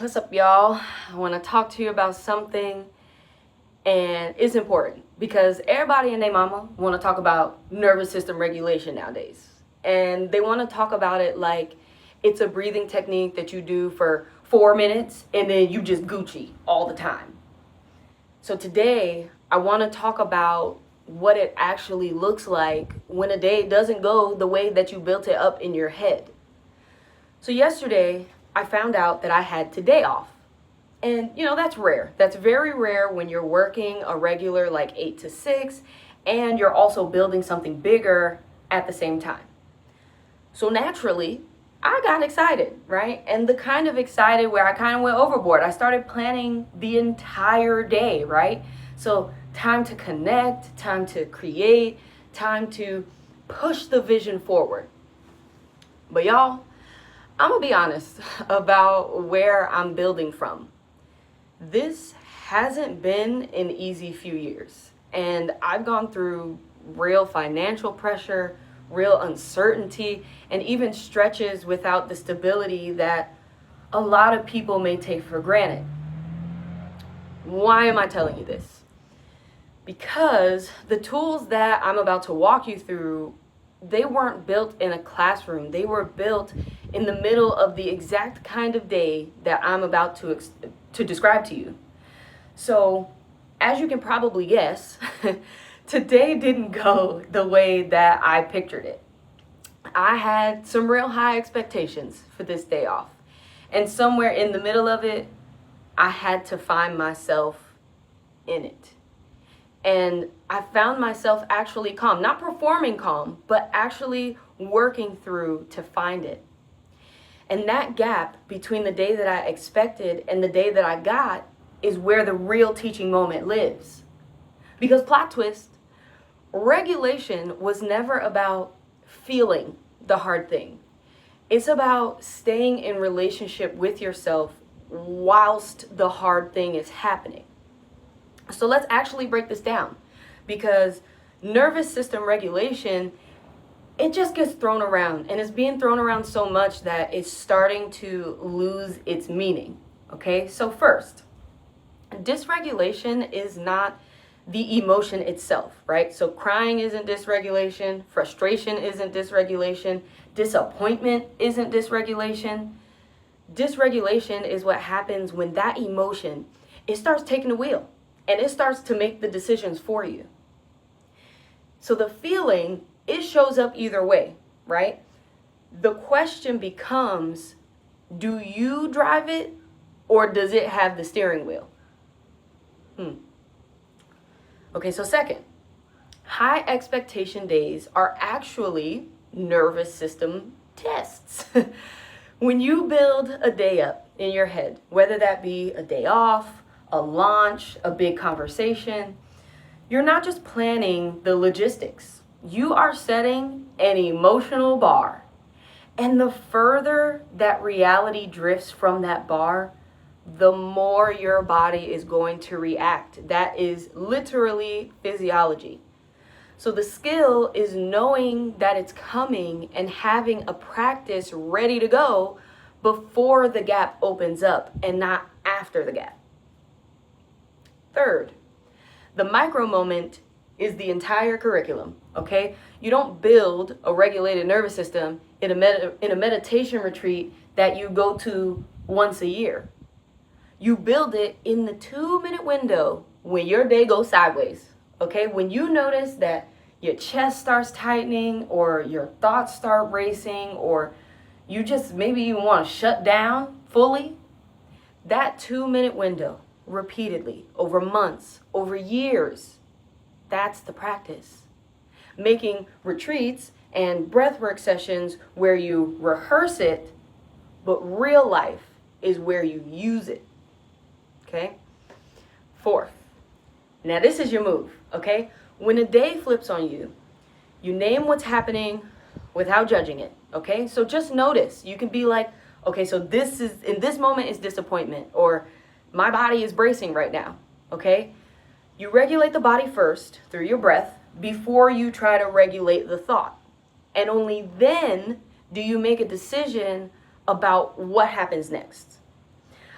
What's up, y'all? I want to talk to you about something, and it's important because everybody and their mama want to talk about nervous system regulation nowadays. And they want to talk about it like it's a breathing technique that you do for 4 minutes and then you just Gucci all the time. So today, I want to talk about what it actually looks like when a day doesn't go the way that you built it up in your head. So yesterday, I found out that I had today off. And that's rare. That's very rare when you're working a regular like 8 to 6 and you're also building something bigger at the same time. So naturally, I got excited, right? And the kind of excited where I kind of went overboard. I started planning the entire day, right? So time to connect, time to create, time to push the vision forward. But y'all, I'm gonna be honest about where I'm building from. This hasn't been an easy few years, and I've gone through real financial pressure, real uncertainty, and even stretches without the stability that a lot of people may take for granted. Why am I telling you this? Because the tools that I'm about to walk you through, they weren't built in a classroom. They were built in the middle of the exact kind of day that I'm about to describe to you. So, as you can probably guess, today didn't go the way that I pictured it. I had some real high expectations for this day off. And somewhere in the middle of it, I had to find myself in it. And I found myself actually calm, not performing calm, but actually working through to find it. And that gap between the day that I expected and the day that I got is where the real teaching moment lives. Because plot twist, regulation was never about feeling the hard thing. It's about staying in relationship with yourself whilst the hard thing is happening. So let's actually break this down, because nervous system regulation, it just gets thrown around, and it's being thrown around so much that it's starting to lose its meaning. Okay, so first, dysregulation is not the emotion itself, right? So crying isn't dysregulation, frustration isn't dysregulation, disappointment isn't dysregulation. Dysregulation is what happens when that emotion, it starts taking the wheel. And it starts to make the decisions for you. So the feeling, it shows up either way, right? The question becomes, do you drive it or does it have the steering wheel? Okay, so second, high expectation days are actually nervous system tests. When you build a day up in your head, whether that be a day off, a launch, a big conversation, you're not just planning the logistics. You are setting an emotional bar. And the further that reality drifts from that bar, the more your body is going to react. That is literally physiology. So the skill is knowing that it's coming and having a practice ready to go before the gap opens up and not after the gap. Third, the micro moment is the entire curriculum, okay? You don't build a regulated nervous system in a meditation retreat that you go to once a year. You build it in the 2-minute window when your day goes sideways, okay? When you notice that your chest starts tightening or your thoughts start racing or you just maybe you want to shut down fully, that 2-minute window, repeatedly, over months, over years. That's the practice. Making retreats and breathwork sessions where you rehearse it, but real life is where you use it. Okay? Fourth, now this is your move, okay? When a day flips on you, you name what's happening without judging it, okay? So just notice. You can be like, okay, so this is, in this moment is disappointment, or my body is bracing right now, okay? You regulate the body first through your breath before you try to regulate the thought. And only then do you make a decision about what happens next.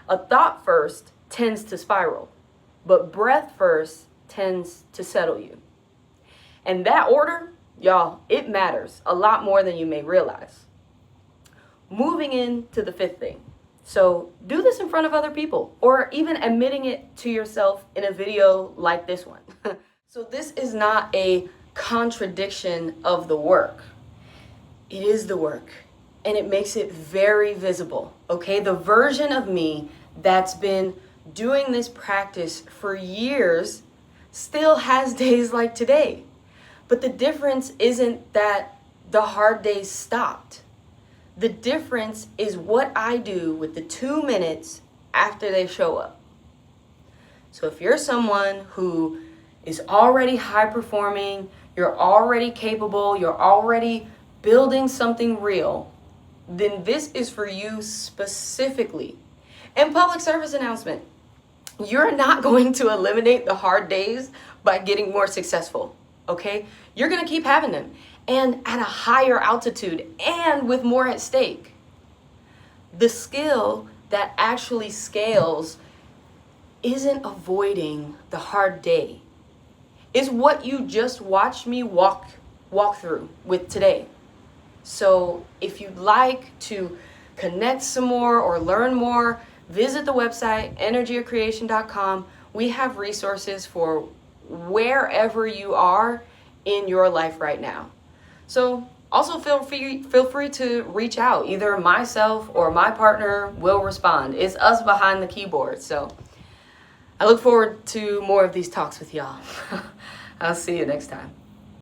A thought first tends to spiral, but breath first tends to settle you. And that order, y'all, it matters a lot more than you may realize. Moving into the fifth thing. So do this in front of other people, or even admitting it to yourself in a video like this one. So this is not a contradiction of the work. It is the work, and it makes it very visible, okay? The version of me that's been doing this practice for years still has days like today. But the difference isn't that the hard days stopped. The difference is what I do with the 2 minutes after they show up. So if you're someone who is already high performing, you're already capable, you're already building something real, then this is for you specifically. And public service announcement, you're not going to eliminate the hard days by getting more successful, okay? You're gonna keep having them, and at a higher altitude and with more at stake. The skill that actually scales isn't avoiding the hard day. It's what you just watched me walk through with today. So if you'd like to connect some more or learn more, visit the website, energyofcreation.com. We have resources for wherever you are in your life right now. So also feel free to reach out. Either myself or my partner will respond. It's us behind the keyboard. So I look forward to more of these talks with y'all. I'll see you next time.